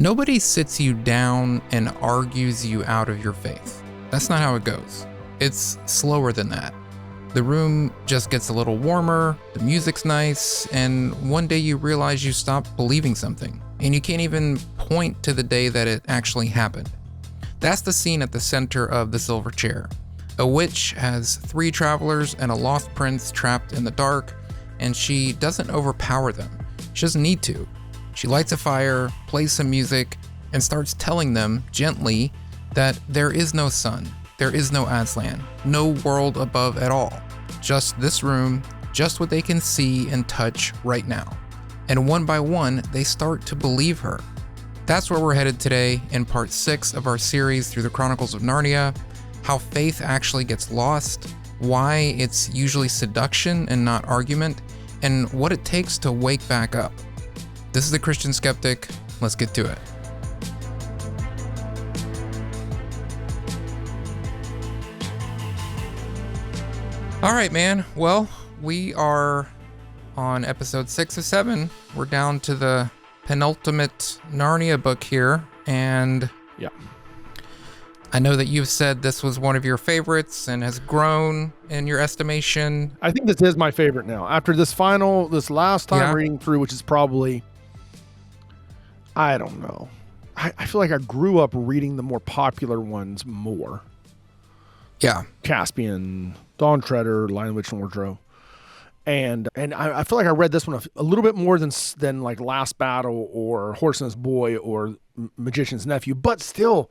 Nobody sits you down and argues you out of your faith. That's not how it goes. It's slower than that. The room just gets a little warmer, the music's nice, and one day you realize you stopped believing something, and you can't even point to the day that it actually happened. That's the scene at the center of The Silver Chair. A witch has 3 travelers and a lost prince trapped in the dark, and she doesn't overpower them. She doesn't need to. She lights a fire, plays some music, and starts telling them gently that there is no sun, there is no Aslan, no world above at all. Just this room, just what they can see and touch right now. And one by one, they start to believe her. That's where we're headed today in part 6 of our series through the Chronicles of Narnia, how faith actually gets lost, why it's usually seduction and not argument, and what it takes to wake back up. This is The Christian Skeptic. Let's get to it. All right, man. Well, we are on episode 6 of 7. We're down to the penultimate Narnia book here, and yeah, I know that you've said this was one of your favorites and has grown in your estimation. I think this is my favorite now. After this last time reading through, which is probably, I don't know. I feel like I grew up reading the more popular ones more. Yeah. Caspian, Dawn Treader, Lion, the Witch, and Wardrobe. And I feel like I read this one a little bit more than like Last Battle or Horse and His Boy or Magician's Nephew, but still,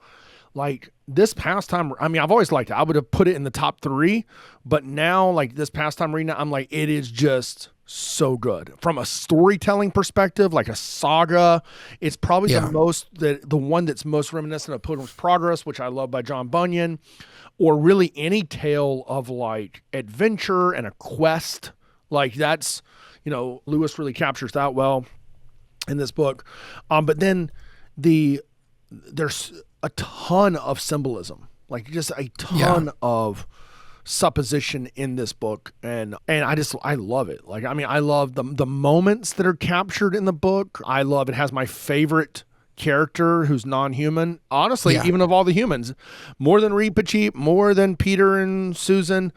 like this past time, I mean, I've always liked it. I would have put it in the top 3, but now, like this past time reading it, I'm like, it is just so good. From a storytelling perspective, like a saga, it's probably the one that's most reminiscent of Pilgrim's Progress, which I love, by John Bunyan, or really any tale of like adventure and a quest. Like that's, Lewis really captures that well in this book. But then there's a ton of symbolism, like just a ton of supposition in this book. And I love it. Like, I mean, I love the moments that are captured in the book. It has my favorite character who's non-human, honestly, even of all the humans, more than Reed Pacheep, more than Peter and Susan,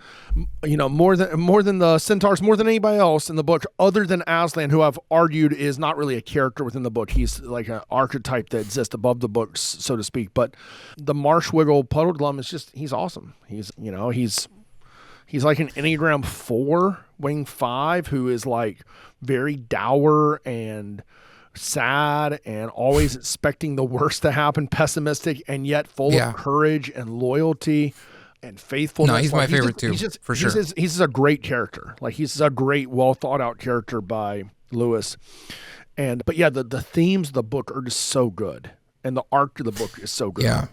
more than the centaurs, more than anybody else in the book, other than Aslan, who I've argued is not really a character within the book. He's like an archetype that exists above the books, so to speak. But the Marshwiggle Puddleglum is just, he's awesome. He's like an Enneagram 4, wing 5, who is like very dour and sad and always expecting the worst to happen, pessimistic, and yet full of courage and loyalty and faithfulness. No, he's my favorite too, for sure. He's just a great character. Like, he's a great, well thought out character by Lewis. But yeah, the themes of the book are just so good, and the arc of the book is so good.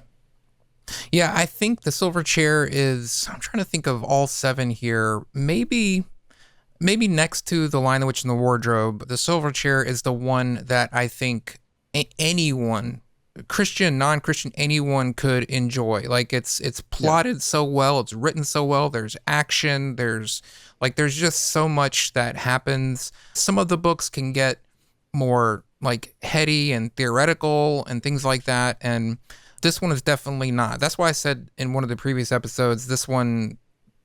Yeah, I think The Silver Chair is, I'm trying to think of all 7 here, maybe next to The Lion, the Witch, and the Wardrobe, The Silver Chair is the one that I think anyone, Christian, non-Christian, anyone could enjoy. Like, it's plotted so well, it's written so well, there's action, there's just so much that happens. Some of the books can get more like heady and theoretical and things like that, and this one is definitely not. That's why I said in one of the previous episodes, this one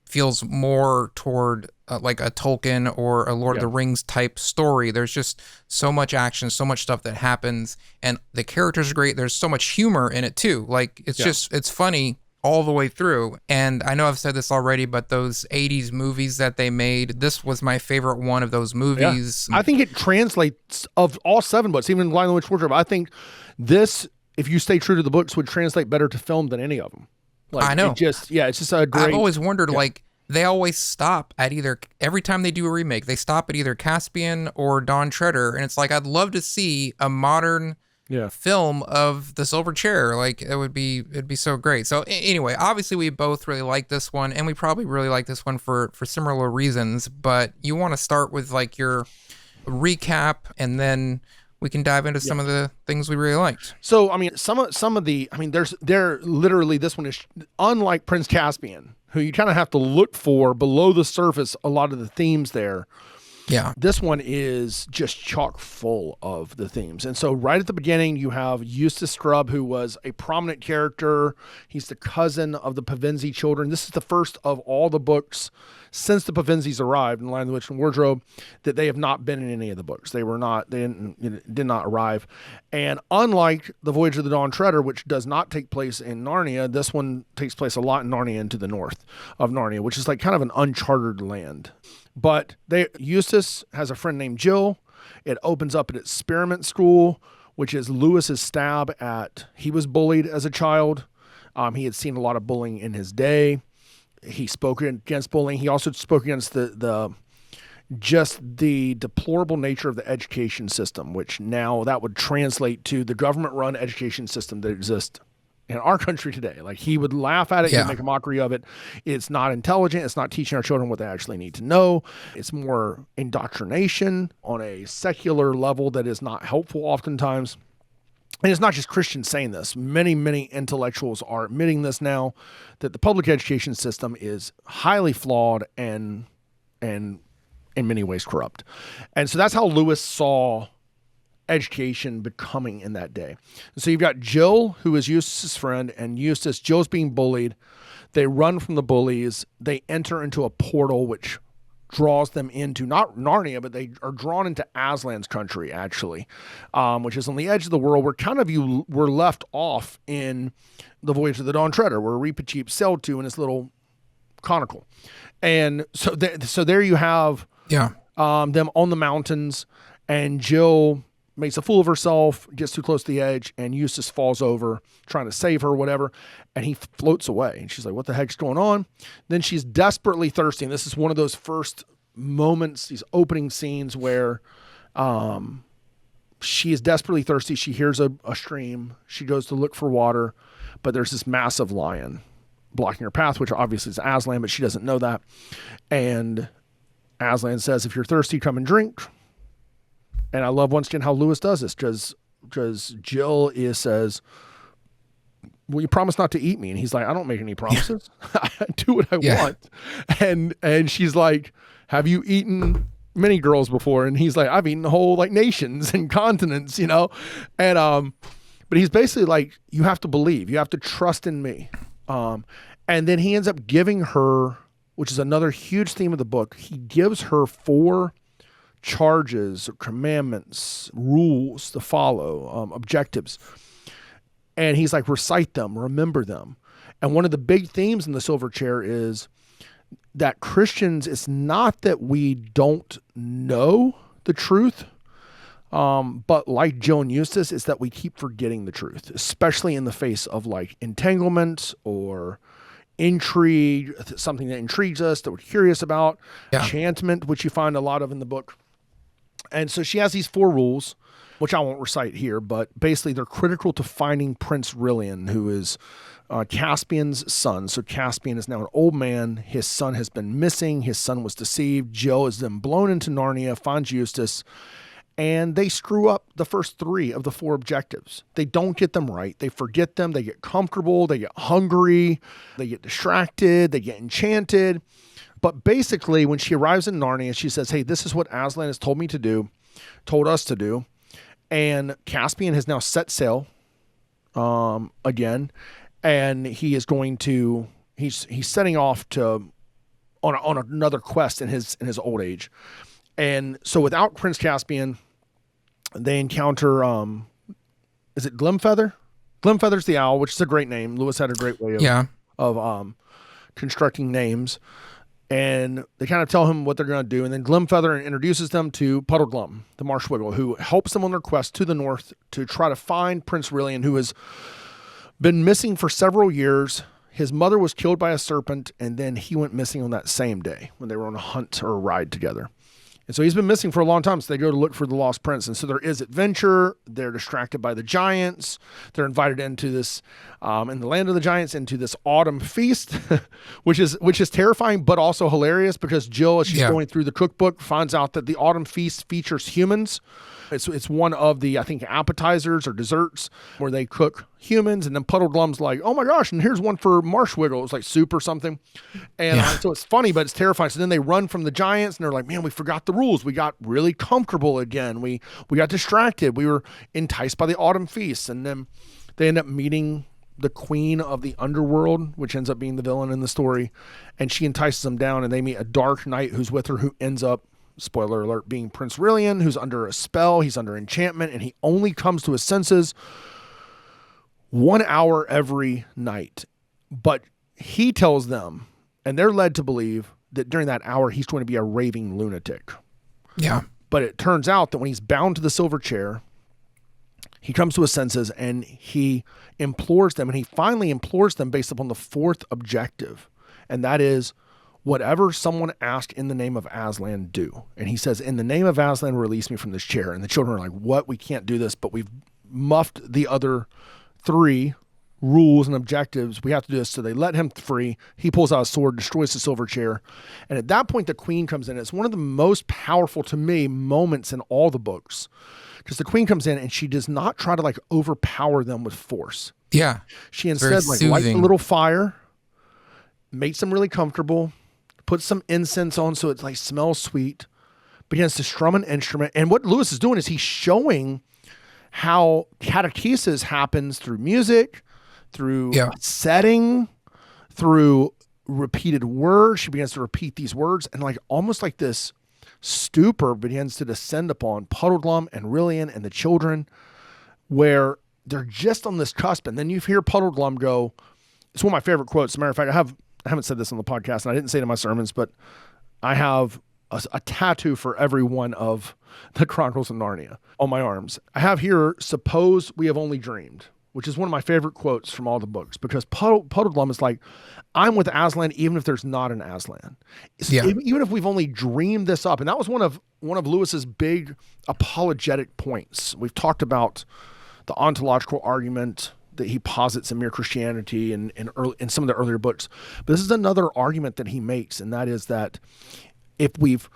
feels more toward like a Tolkien or a Lord of the Rings type story. There's just so much action, so much stuff that happens, and the characters are great. There's so much humor in it too. Like, it's just, it's funny all the way through. And I know I've said this already, but those 80s movies that they made, this was my favorite one of those movies. I think it translates, of all 7 books, even Lion, the Witch, Wardrobe, I think this, if you stay true to the books, would translate better to film than any of them. Like, I know. It's just a great... I've always wondered, like, they always stop at every time they do a remake, they stop at either Caspian or Dawn Treader, and it's like, I'd love to see a modern film of The Silver Chair. Like, it'd be so great. So anyway, obviously we both really like this one, and we probably really like this one for similar reasons, but you want to start with like your recap, and then we can dive into some of the things we really liked. So, I mean, some of the, I mean, they're literally, this one is unlike Prince Caspian, who you kind of have to look for below the surface. A lot of the themes there Yeah. This one is just chock full of the themes. And so right at the beginning, you have Eustace Scrubb, who was a prominent character. He's the cousin of the Pevensie children. This is the first of all the books since the Pevensies arrived in Lion, the Witch, and Wardrobe that they have not been in any of the books. They did not arrive. And unlike The Voyage of the Dawn Treader, which does not take place in Narnia, this one takes place a lot in Narnia and to the north of Narnia, which is like kind of an uncharted land. But Eustace has a friend named Jill. It opens up at Experiment School, which is Lewis's stab at, he was bullied as a child. He had seen a lot of bullying in his day. He spoke against bullying. He also spoke against the deplorable nature of the education system, which now that would translate to the government-run education system that exists in our country today. Like, he would laugh at it, he'd make a mockery of it. It's not intelligent. It's not teaching our children what they actually need to know. It's more indoctrination on a secular level that is not helpful oftentimes. And it's not just Christians saying this. Many, many intellectuals are admitting this now, that the public education system is highly flawed and in many ways corrupt. And so that's how Lewis saw education becoming in that day. And so you've got Jill, who is Eustace's friend, and Eustace. Jill's being bullied. They run from the bullies. They enter into a portal which draws them into not Narnia, but they are drawn into Aslan's country, actually, which is on the edge of the world where kind of you were left off in The Voyage of the Dawn Treader, where Reepicheep sailed to in his little conical. And so there you have them on the mountains, and Jill makes a fool of herself, gets too close to the edge, and Eustace falls over trying to save her, whatever, and he floats away. And she's like, what the heck's going on? Then she's desperately thirsty. And this is one of those first moments, these opening scenes where she is desperately thirsty. She hears a stream. She goes to look for water, but there's this massive lion blocking her path, which obviously is Aslan, but she doesn't know that. And Aslan says, if you're thirsty, come and drink. And I love once again how Lewis does this, because Jill says, will you promise not to eat me? And he's like, I don't make any promises. I do what I want. And she's like, have you eaten many girls before? And he's like, I've eaten whole like nations and continents, you know? And, but he's basically like, you have to believe, you have to trust in me. And then he ends up giving her, which is another huge theme of the book. He gives her 4 charges or commandments, rules to follow, objectives. And he's like, recite them, remember them. And one of the big themes in the Silver Chair is that Christians, it's not that we don't know the truth, but like Jill and Eustace, it's that we keep forgetting the truth, especially in the face of like entanglement or intrigue, something that intrigues us, that we're curious about, enchantment, which you find a lot of in the book. And so she has these 4 rules, which I won't recite here, but basically they're critical to finding Prince Rilian, who is Caspian's son. So Caspian is now an old man. His son has been missing. His son was deceived. Jill is then blown into Narnia, finds Eustace, and they screw up the first 3 of the 4 objectives. They don't get them right. They forget them. They get comfortable. They get hungry. They get distracted. They get enchanted. But basically, when she arrives in Narnia, she says, hey, this is what Aslan has told us to do. And Caspian has now set sail again. And he is going to, he's setting off to on another quest in his old age. And so without Prince Caspian, they encounter, is it Glimfeather? Glimfeather's the owl, which is a great name. Lewis had a great way of constructing names. And they kind of tell him what they're going to do. And then Glimfeather introduces them to Puddleglum, the Marshwiggle, who helps them on their quest to the north to try to find Prince Rilian, who has been missing for several years. His mother was killed by a serpent, and then he went missing on that same day when they were on a hunt or a ride together. And so he's been missing for a long time, so they go to look for the lost prince. And so there is adventure. They're distracted by the giants. They're invited into this, in the land of the giants, into this autumn feast, which is terrifying, but also hilarious because Jill, as she's going through the cookbook, finds out that the autumn feast features humans It's one of the, I think, appetizers or desserts where they cook humans, and then Puddleglum's like, oh my gosh, and here's one for Marshwiggle. It's like soup or something. And so it's funny, but it's terrifying. So then they run from the giants, and they're like, man, we forgot the rules. We got really comfortable again. We got distracted. We were enticed by the autumn feasts. And then they end up meeting the queen of the underworld, which ends up being the villain in the story. And she entices them down, and they meet a dark knight who's with her, who ends up, spoiler alert, being Prince Rilian, who's under a spell. He's under enchantment, and he only comes to his senses 1 hour every night. But he tells them, and they're led to believe that during that hour, he's going to be a raving lunatic. Yeah. But it turns out that when he's bound to the silver chair, he comes to his senses, and he implores them, and he finally implores them based upon the fourth objective. And that is, whatever someone asked in the name of Aslan, do. And he says, in the name of Aslan, release me from this chair. And the children are like, what? We can't do this, but we've muffed the other 3 rules and objectives. We have to do this. So they let him free. He pulls out a sword, destroys the silver chair. And at that point, the queen comes in. It's one of the most powerful, to me, moments in all the books. Because the queen comes in, and she does not try to like overpower them with force. Yeah. She instead like lights a little fire, makes them really comfortable, puts some incense on so it like smells sweet, begins to strum an instrument. And what Lewis is doing is he's showing how catechesis happens through music, through setting, through repeated words. She begins to repeat these words, and like almost like this stupor begins to descend upon Puddleglum and Rilian and the children, where they're just on this cusp. And then you hear Puddleglum go, it's one of my favorite quotes. As a matter of fact, I haven't said this on the podcast, and I didn't say it in my sermons, but I have a tattoo for every one of the Chronicles of Narnia on my arms. I have here, suppose we have only dreamed, which is one of my favorite quotes from all the books, because Puddleglum is like, I'm with Aslan even if there's not an Aslan. Even if we've only dreamed this up. And that was one of Lewis's big apologetic points. We've talked about the ontological argument that he posits in Mere Christianity and in some of the earlier books. But this is another argument that he makes, and that is that if we've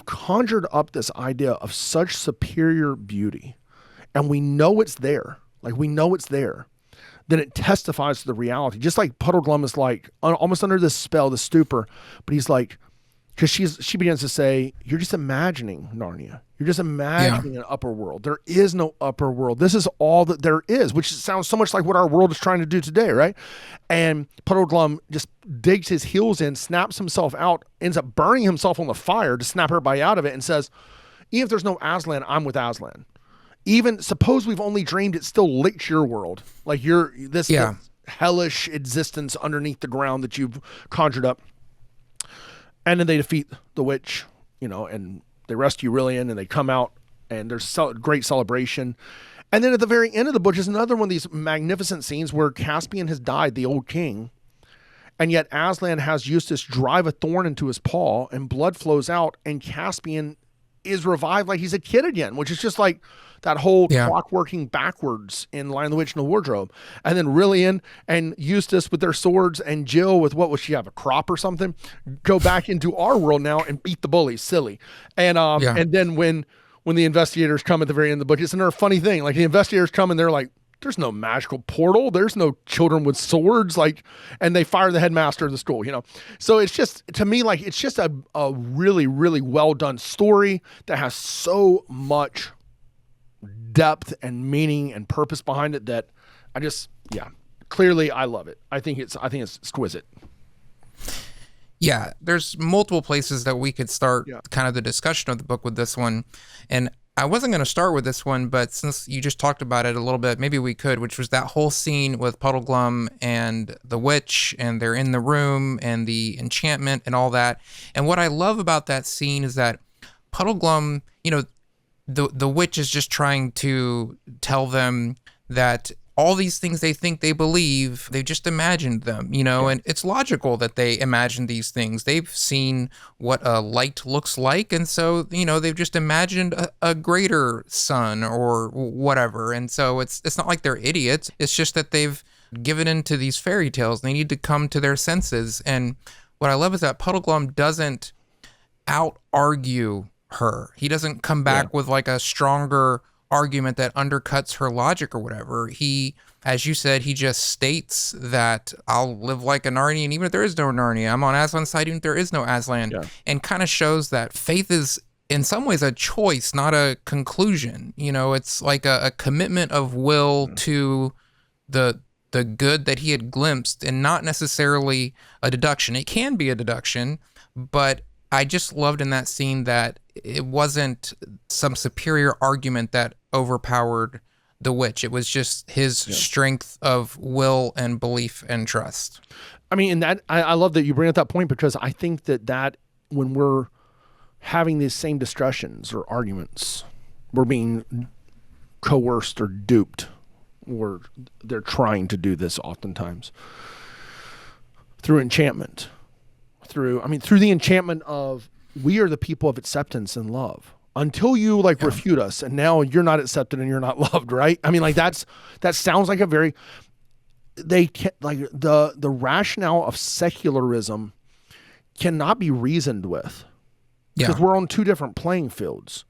conjured up this idea of such superior beauty, and we know it's there, then it testifies to the reality. Just like Puddleglum is like almost under this spell, the stupor, but he's like, because she begins to say, you're just imagining Narnia. You're just imagining an upper world. There is no upper world. This is all that there is, which sounds so much like what our world is trying to do today, right? And Puddleglum just digs his heels in, snaps himself out, ends up burning himself on the fire to snap everybody out of it, and says, even if there's no Aslan, I'm with Aslan. Even suppose we've only dreamed, it still licks your world. Like this hellish existence underneath the ground that you've conjured up. And then they defeat the witch, and they rescue Rilian, and they come out, and there's great celebration. And then at the very end of the book is another one of these magnificent scenes where Caspian has died, the old king, and yet Aslan has Eustace drive a thorn into his paw, and blood flows out, and Caspian is revived like he's a kid again, which is just like that whole clock working backwards in Lion, the Witch, and the Wardrobe. And then Rilian and Eustace with their swords, and Jill with, what was she have, a crop or something, go back into our world now and beat the bullies, silly. And and then when the investigators come at the very end of the book, it's another funny thing. Like the investigators come and they're like, there's no magical portal. There's no children with swords. And they fire the headmaster of the school, So it's just, to me, like, it's just a really, really well done story that has so much depth and meaning and purpose behind it that clearly I love it. I think it's exquisite. Yeah, there's multiple places that we could start kind of the discussion of the book with this one. And I wasn't going to start with this one, but since you just talked about it a little bit, maybe we could, which was that whole scene with Puddleglum and the witch, and they're in the room, and the enchantment and all that. And what I love about that scene is that Puddleglum, the witch is just trying to tell them that all these things they think they believe, they've just imagined them, and it's logical that they imagine these things. They've seen what a light looks like, and so, they've just imagined a greater sun or whatever. And so it's not like they're idiots. It's just that they've given into these fairy tales. They need to come to their senses. And what I love is that Puddleglum doesn't out-argue her. He doesn't come back with like a stronger argument that undercuts her logic or whatever. He, as you said, he just states that I'll live like a Narnian even if there is no Narnia. I'm on Aslan's side even if there is no Aslan. And kind of shows that faith is in some ways a choice, not a conclusion. You know, it's like a commitment of will to the good that he had glimpsed, and not necessarily a deduction. It can be a deduction, but I just loved in that scene that it wasn't some superior argument that overpowered the witch. It was just his strength of will and belief and trust. I mean, and that I love that you bring up that point, because I think that when we're having these same discussions or arguments, we're being coerced or duped, or they're trying to do this oftentimes through enchantment, through the enchantment of, we are the people of acceptance and love, until you refute us, and now you're not accepted and you're not loved, right? I mean, that sounds like a very, the rationale of secularism cannot be reasoned with, because we're on two different playing fields.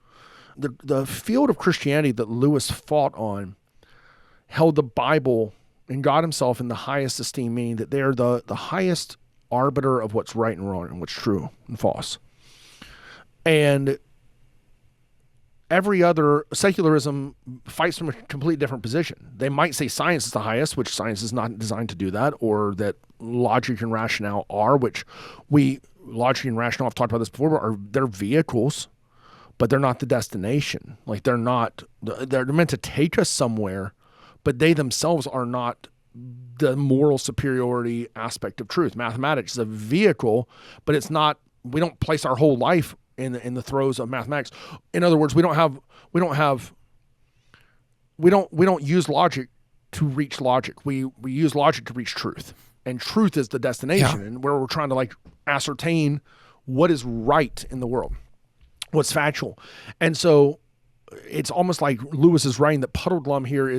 The field of Christianity that Lewis fought on held the Bible and God himself in the highest esteem, meaning that they're the highest arbiter of what's right and wrong and what's true and false. And every other secularism fights from a completely different position. They might say science is the highest, which science is not designed to do that, or that logic and rationale are, which logic and rationale, I've talked about this before, they're vehicles, but they're not the destination. Like they're meant to take us somewhere, but they themselves are not the moral superiority aspect of truth. Mathematics is a vehicle, but it's not, we don't place our whole life in the throes of mathematics. In other words, we don't use logic to reach logic. We use logic to reach truth, and truth is the destination, and where we're trying to ascertain what is right in the world, what's factual. And so it's almost like Lewis is writing that Puddleglum here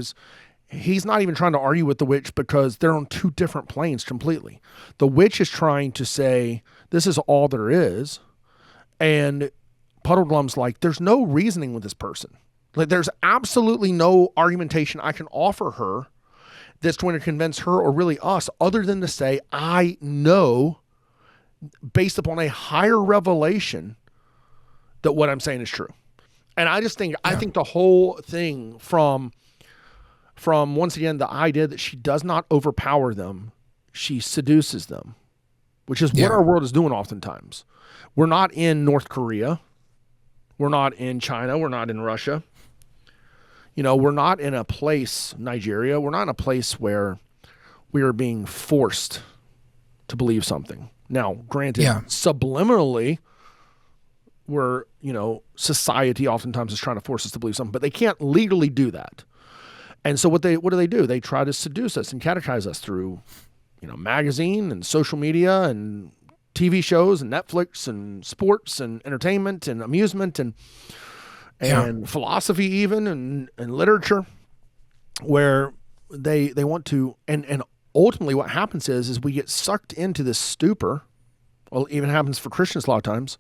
he's not even trying to argue with the witch, because they're on two different planes completely. The witch is trying to say, this is all there is. And Puddleglum's like, there's no reasoning with this person. Like, there's absolutely no argumentation I can offer her that's going to convince her, or really us, other than to say, I know, based upon a higher revelation, that what I'm saying is true. And I just think, I think the whole thing from once again, the idea that she does not overpower them, she seduces them, which is what our world is doing oftentimes. We're not in North Korea. We're not in China. We're not in Russia. We're not in a place, Nigeria. We're not in a place where we are being forced to believe something. Now, granted, subliminally, society oftentimes is trying to force us to believe something, but they can't legally do that. And so what do? They try to seduce us and catechize us through, magazine and social media and TV shows and Netflix and sports and entertainment and amusement and philosophy even and literature, where they want to, and ultimately what happens is we get sucked into this stupor. Well, it even happens for Christians a lot of times,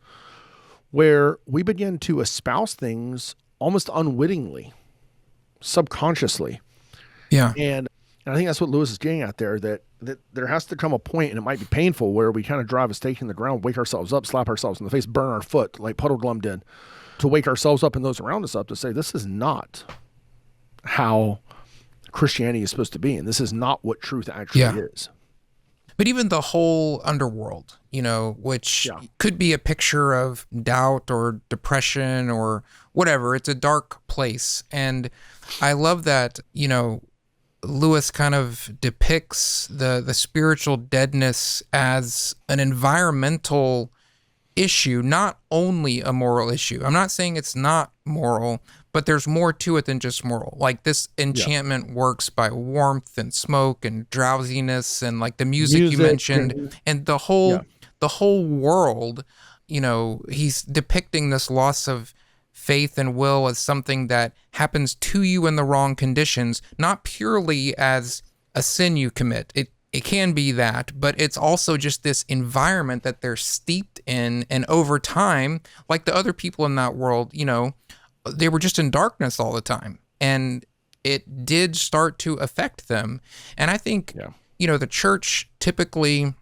where we begin to espouse things almost unwittingly, subconsciously. And I think that's what Lewis is getting at there, that there has to come a point, and it might be painful, where we kind of drive a stake in the ground, wake ourselves up, slap ourselves in the face, burn our foot like Puddleglum did, to wake ourselves up and those around us up to say, this is not how Christianity is supposed to be, and this is not what truth actually is. But even the whole underworld, which could be a picture of doubt or depression or whatever. It's a dark place. And I love that, Lewis kind of depicts the spiritual deadness as an environmental issue, not only a moral issue. I'm not saying it's not moral, but there's more to it than just moral. Like, this enchantment works by warmth and smoke and drowsiness and like the music you mentioned, and the whole world, he's depicting this loss of faith and will as something that happens to you in the wrong conditions, not purely as a sin you commit. It can be that, but it's also just this environment that they're steeped in. And over time, like the other people in that world, they were just in darkness all the time. And it did start to affect them. And I think, the church typically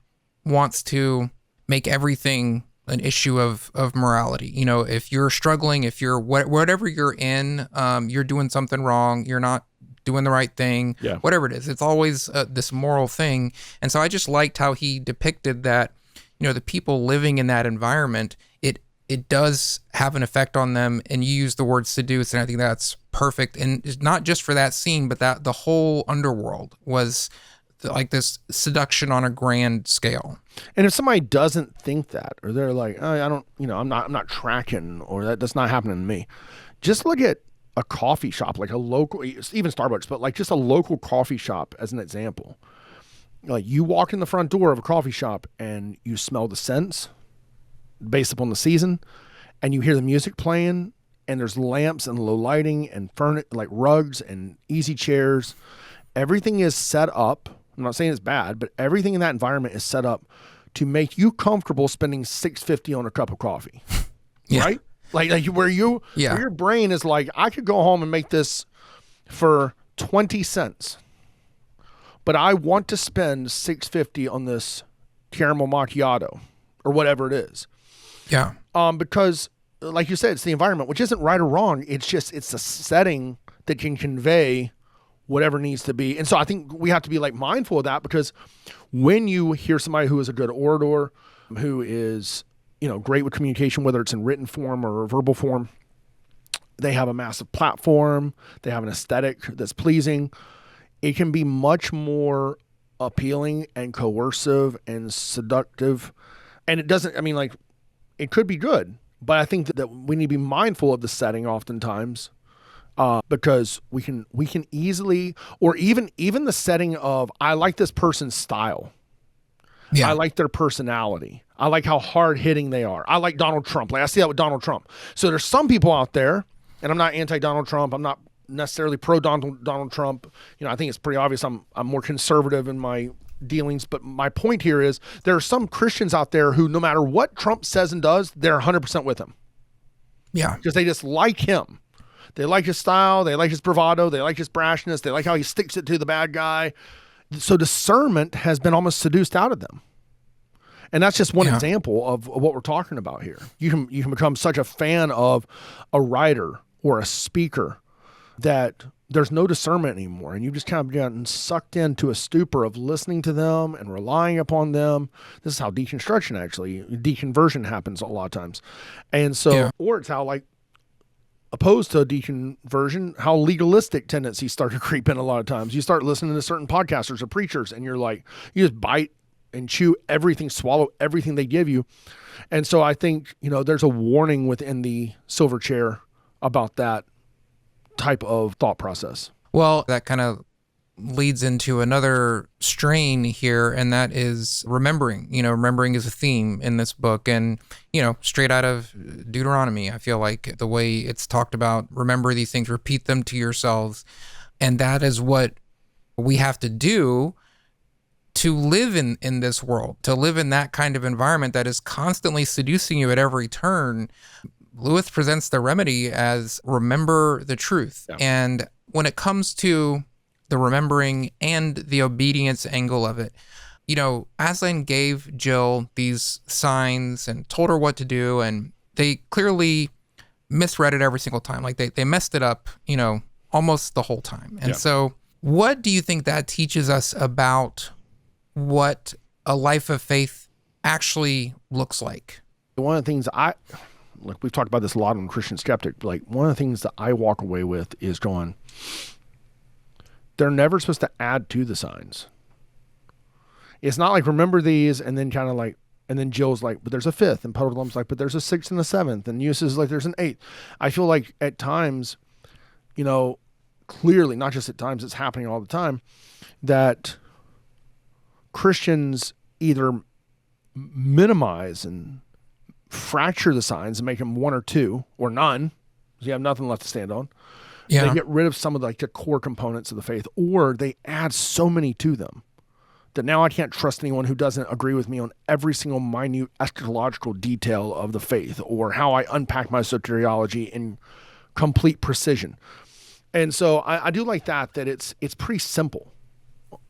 wants to make everything an issue of morality. If you're struggling, if you're whatever you're in, you're doing something wrong, you're not doing the right thing, whatever it is. It's always this moral thing. And so I just liked how he depicted that, the people living in that environment, it does have an effect on them. And you use the word seduced, and I think that's perfect. And it's not just for that scene, but that the whole underworld was like this seduction on a grand scale. And if somebody doesn't think that, or they're like, oh, I don't, I'm not tracking, or that's not happening to me, just look at a coffee shop, like a local, even Starbucks, but like just a local coffee shop as an example. Like you walk in the front door of a coffee shop and you smell the scents based upon the season, and you hear the music playing, and there's lamps and low lighting and like rugs and easy chairs. Everything is set up. I'm not saying it's bad, but everything in that environment is set up to make you comfortable spending $6.50 on a cup of coffee, right? Like where your brain is like, I could go home and make this for 20 cents, but I want to spend $6.50 on this caramel macchiato or whatever it is. Yeah. Because like you said, it's the environment, which isn't right or wrong. It's a setting that can convey whatever needs to be. And so I think we have to be like mindful of that, because when you hear somebody who is a good orator, who is, great with communication, whether it's in written form or verbal form, they have a massive platform, they have an aesthetic that's pleasing, it can be much more appealing and coercive and seductive. And it doesn't, it could be good, but I think that we need to be mindful of the setting oftentimes, because we can easily, or even the setting of, I like this person's style. Yeah. I like their personality. I like how hard hitting they are. I like Donald Trump. Like I see that with Donald Trump. So there's some people out there, and I'm not anti-Donald Trump. I'm not necessarily pro-Donald Trump. I think it's pretty obvious I'm more conservative in my dealings. But my point here is there are some Christians out there who, no matter what Trump says and does, they're 100% with him. Yeah. Because they just like him. They like his style. They like his bravado. They like his brashness. They like how he sticks it to the bad guy. So discernment has been almost seduced out of them. And that's just one example of what we're talking about here. You can become such a fan of a writer or a speaker that there's no discernment anymore. And you've just kind of gotten sucked into a stupor of listening to them and relying upon them. This is how deconversion happens a lot of times. And so, or it's how, like, opposed to deconversion, how legalistic tendencies start to creep in a lot of times. You start listening to certain podcasters or preachers, and you're like, you just bite and chew everything, swallow everything they give you. And so I think, there's a warning within the silver chair about that type of thought process. Well, that kind of leads into another strain here, and that is remembering. Remembering is a theme in this book, and, straight out of Deuteronomy, I feel like the way it's talked about, remember these things, repeat them to yourselves. And that is what we have to do to live in this world, to live in that kind of environment that is constantly seducing you at every turn. Lewis presents the remedy as remember the truth. Yeah. And when it comes to the remembering and the obedience angle of it, Aslan gave Jill these signs and told her what to do, and they clearly misread it every single time. Like they messed it up, almost the whole time. And so what do you think that teaches us about what a life of faith actually looks like? One of the things we've talked about this a lot on Christian Skeptic, like one of the things that I walk away with is going, they're never supposed to add to the signs. It's not like remember these and then kind of like, and then Jill's like, but there's a fifth, and Puddleglum's like, but there's a sixth and a seventh, and Eunice is like, there's an eighth. I feel like at times, clearly, not just at times, it's happening all the time, that Christians either minimize and fracture the signs and make them one or two or none, because you have nothing left to stand on. Yeah. They get rid of some of the core components of the faith, or they add so many to them that now I can't trust anyone who doesn't agree with me on every single minute eschatological detail of the faith or how I unpack my soteriology in complete precision. And so I do like that it's pretty simple.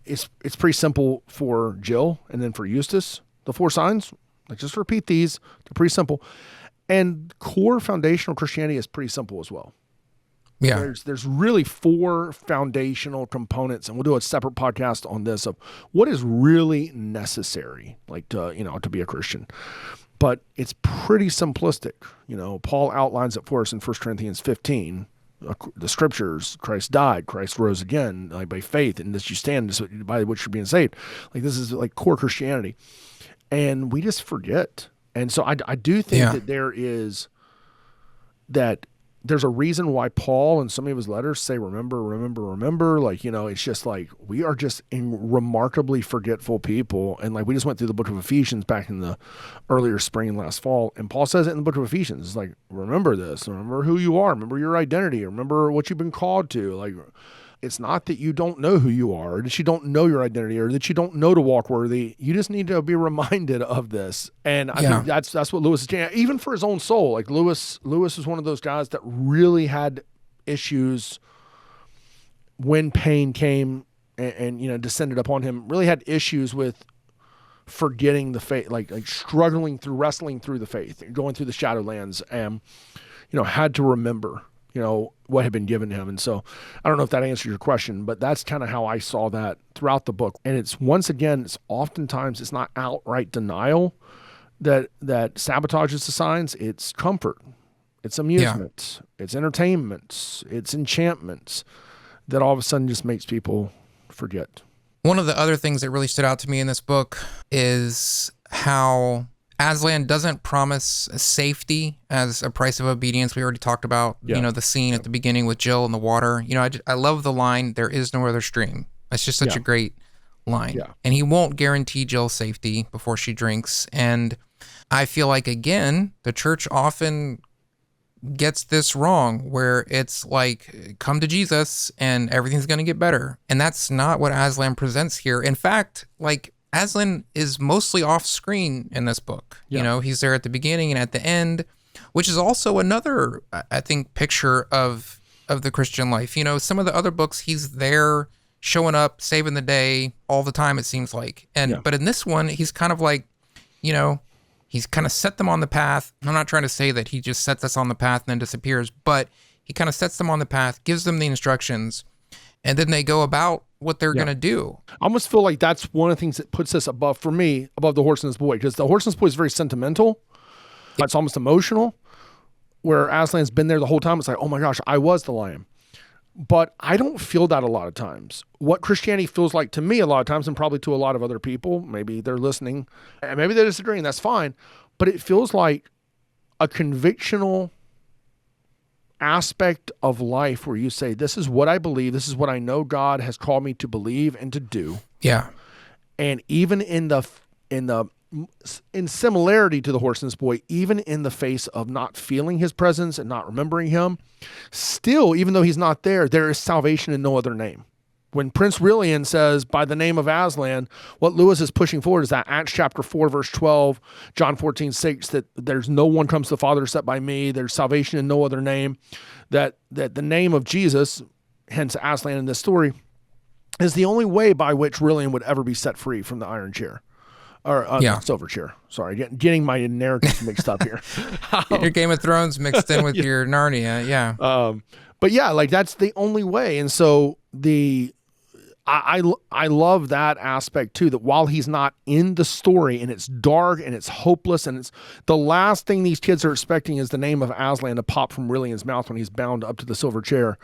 It's pretty simple for Jill and then for Eustace. The 4 signs, like just repeat these. They're pretty simple. And core foundational Christianity is pretty simple as well. Yeah. There's really 4 foundational components, and we'll do a separate podcast on this of what is really necessary, like to be a Christian. But it's pretty simplistic. Paul outlines it for us in 1 Corinthians 15. The scriptures, Christ died, Christ rose again, like by faith, and this you stand, this by which you're being saved. Like this is like core Christianity, and we just forget. And so I do think that there's a reason why Paul in some of his letters say, remember, remember, remember. Like, it's just like, we are just remarkably forgetful people. And like, we just went through the book of Ephesians back in the earlier spring and last fall. And Paul says it in the book of Ephesians. It's like, remember this, remember who you are, remember your identity, remember what you've been called to. Like, it's not that you don't know who you are, or that you don't know your identity, or that you don't know to walk worthy. You just need to be reminded of this. And I think that's what Lewis is saying. Even for his own soul. Like Lewis is one of those guys that really had issues when pain came and descended upon him, really had issues with forgetting the faith, like wrestling through the faith, going through the shadowlands, and, had to remember what had been given to him. And so I don't know if that answers your question, but that's kind of how I saw that throughout the book. And it's oftentimes it's not outright denial that sabotages the signs. It's comfort, it's amusement, it's entertainment, it's enchantment that all of a sudden just makes people forget. One of the other things that really stood out to me in this book is how Aslan doesn't promise safety as a price of obedience. We already talked about, the scene at the beginning with Jill in the water. I love the line, "There is no other stream." That's just such a great line. Yeah. And he won't guarantee Jill's safety before she drinks. And I feel like, again, the church often gets this wrong, where it's like, come to Jesus and everything's going to get better. And that's not what Aslan presents here. In fact, like, Aslan is mostly off screen in this book. Yeah. He's there at the beginning and at the end, which is also another, I think, picture of the Christian life. Some of the other books, he's there showing up, saving the day all the time, it seems like. But in this one, he's kind of like, he's kind of set them on the path. I'm not trying to say that he just sets us on the path and then disappears, but he kind of sets them on the path, gives them the instructions, and then they go about what they're going to do. I almost feel like that's one of the things that puts us above the Horse and His Boy, because the Horse and His Boy is very sentimental. It's almost emotional, where Aslan's been there the whole time. It's like, oh my gosh, I was the lion. But I don't feel that a lot of times. What Christianity feels like to me a lot of times, and probably to a lot of other people, maybe they're listening, and maybe they're disagreeing, that's fine, but it feels like a convictional aspect of life where you say, this is what I believe, this is what I know God has called me to believe and to do. Yeah. And even in similarity to the Horse and His Boy, even in the face of not feeling his presence and not remembering him, still, even though he's not there, there is salvation in no other name. When Prince Rilian says, by the name of Aslan, what Lewis is pushing forward is that Acts chapter 4, verse 12, John 14:6, that there's no one comes to the Father except by me. There's salvation in no other name. That the name of Jesus, hence Aslan in this story, is the only way by which Rilian would ever be set free from the iron chair. Or silver chair. Sorry, getting my narratives mixed up here. Your Game of Thrones mixed in with your Narnia, yeah. But yeah, like that's the only way. And so I love that aspect too, that while he's not in the story and it's dark and it's hopeless and it's the last thing these kids are expecting is the name of Aslan to pop from Rilian's mouth when he's bound up to the silver chair.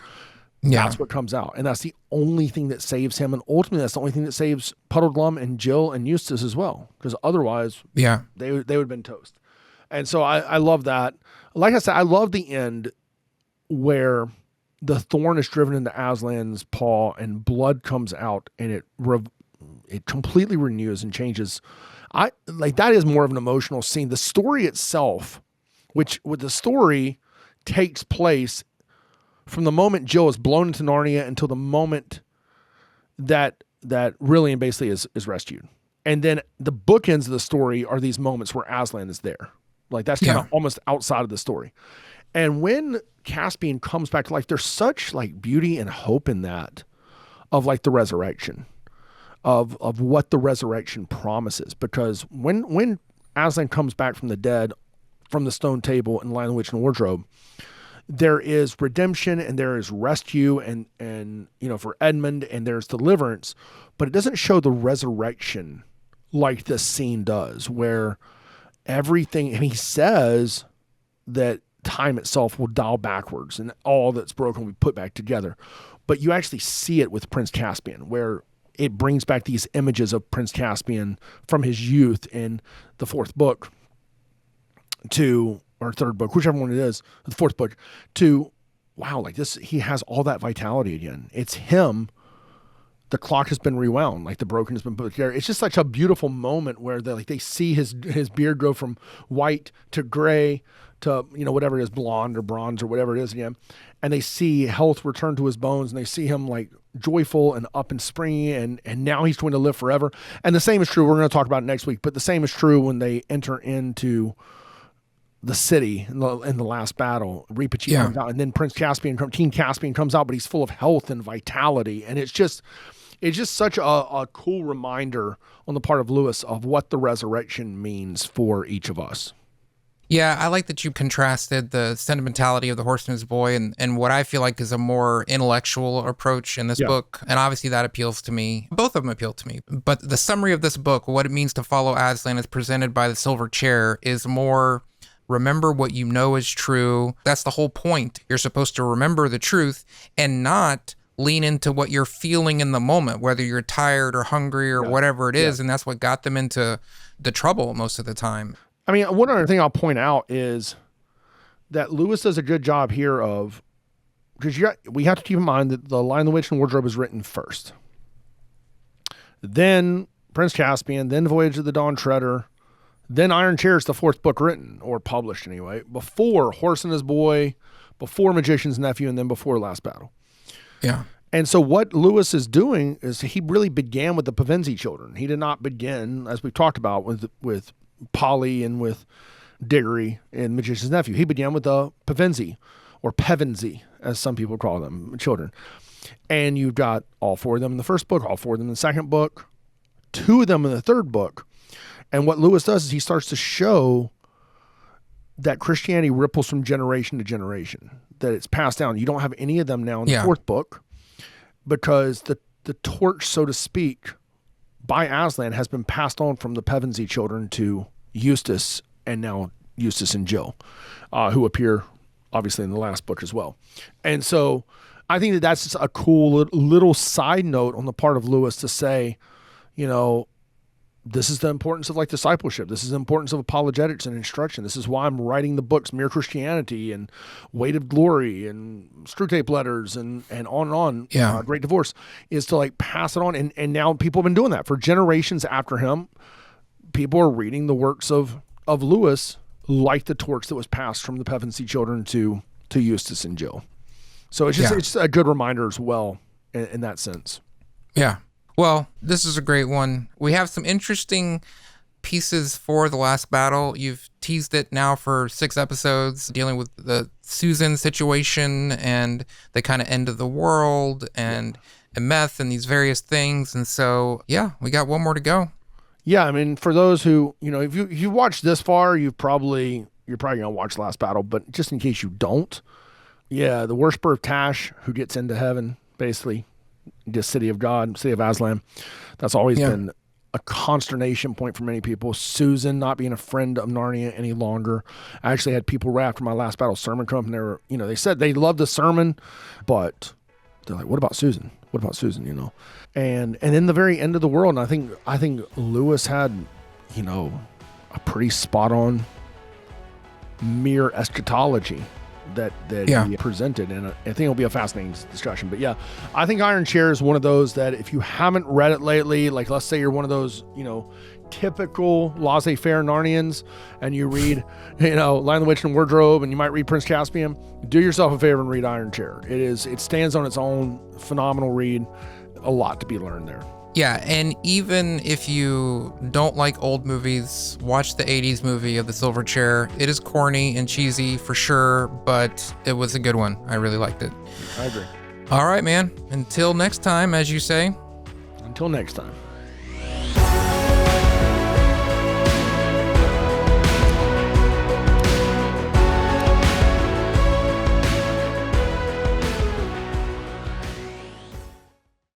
Yeah. That's what comes out. And that's the only thing that saves him. And ultimately, that's the only thing that saves Puddleglum and Jill and Eustace as well. Because otherwise, they would have been toast. And so I love that. Like I said, I love the end where the thorn is driven into Aslan's paw and blood comes out and it completely renews and changes. That is more of an emotional scene. The story itself, which with the story takes place from the moment Jill is blown into Narnia until the moment that that really and basically is rescued. And then the bookends of the story are these moments where Aslan is there. Like that's kind of almost outside of the story. And when Caspian comes back to life, there's such like beauty and hope in that of like the resurrection, of what the resurrection promises. Because when Aslan comes back from the dead, from the stone table in Lion, the Witch, and the Wardrobe, there is redemption and there is rescue and for Edmund, and there's deliverance, but it doesn't show the resurrection like this scene does, where everything, and he says that time itself will dial backwards and all that's broken will be put back together. But you actually see it with Prince Caspian, where it brings back these images of Prince Caspian from his youth in the fourth book or third book, whichever one it is, the fourth book, to, wow, like this, he has all that vitality again. It's him. The clock has been rewound, like the broken has been put together. It's just such a beautiful moment where they see his beard go from white to gray to, whatever it is, blonde or bronze or whatever it is again. And they see health return to his bones, and they see him like joyful and up and springy, and now he's going to live forever. And the same is true, we're going to talk about it next week, but the same is true when they enter into the city in the last battle. Ripachi comes out, and then King Caspian comes out, but he's full of health and vitality. And it's just such a cool reminder on the part of Lewis of what the resurrection means for each of us. Yeah, I like that you contrasted the sentimentality of the horseman's boy and what I feel like is a more intellectual approach in this book. And obviously that appeals to me. Both of them appeal to me. But the summary of this book, what it means to follow Aslan as presented by the Silver Chair, is more remember what you know is true. That's the whole point. You're supposed to remember the truth and not lean into what you're feeling in the moment, whether you're tired or hungry or whatever it is. And that's what got them into the trouble most of the time. I mean, one other thing I'll point out is that Lewis does a good job here of, because we have to keep in mind that The Lion, the Witch, and Wardrobe is written first. Then Prince Caspian, then Voyage of the Dawn Treader, then Iron Chair is the fourth book written, or published anyway, before Horse and His Boy, before Magician's Nephew, and then before Last Battle. Yeah. And so what Lewis is doing is he really began with the Pevensey children. He did not begin, as we've talked about, with Polly and with Diggory and Magician's Nephew. He began with the Pevensey, or Pevensey, as some people call them, children. And you've got all four of them in the first book, all four of them in the second book, two of them in the third book. And what Lewis does is he starts to show that Christianity ripples from generation to generation, that it's passed down. You don't have any of them now in the fourth book, because the torch, so to speak, by Aslan has been passed on from the Pevensey children to Eustace, and now Eustace and Jill, who appear obviously in the last book as well. And so I think that's just a cool little side note on the part of Lewis to say, this is the importance of like discipleship. This is the importance of apologetics and instruction. This is why I'm writing the books Mere Christianity and Weight of Glory and Screwtape Letters and on. Great Divorce, is to like pass it on. And now people have been doing that for generations after him. People are reading the works of Lewis like the torch that was passed from the Pevensey children to Eustace and Jill. So it's just a good reminder as well in that sense. Yeah. Well, this is a great one. We have some interesting pieces for the last battle. You've teased it now for 6 episodes, dealing with the Susan situation and the kind of end of the world and meth and these various things. And so, we got one more to go. Yeah, I mean, for those who, if you watched this far, you're probably going to watch Last Battle, but just in case you don't, the worshiper of Tash who gets into heaven, basically, the city of God, city of Aslan. That's always been a consternation point for many people. Susan not being a friend of Narnia any longer. I actually had people right after my Last Battle sermon come up, and they were, they said they loved the sermon, but they're like, what about Susan? What about Susan? And in the very end of the world, and I think Lewis had, a pretty spot on mere eschatology that he presented, and I think it'll be a fascinating discussion. But I think Iron Chair is one of those that if you haven't read it lately, like let's say you're one of those typical laissez-faire Narnians, and you read Lion, the Witch, and Wardrobe, and you might read Prince Caspian, do yourself a favor and read Iron Chair. It stands on its own, phenomenal read. a lot to be learned there. Yeah, and even if you don't like old movies, watch the 80s movie of The Silver Chair. It is corny and cheesy for sure, but it was a good one. I really liked it. I agree. All right, man. Until next time, as you say. Until next time.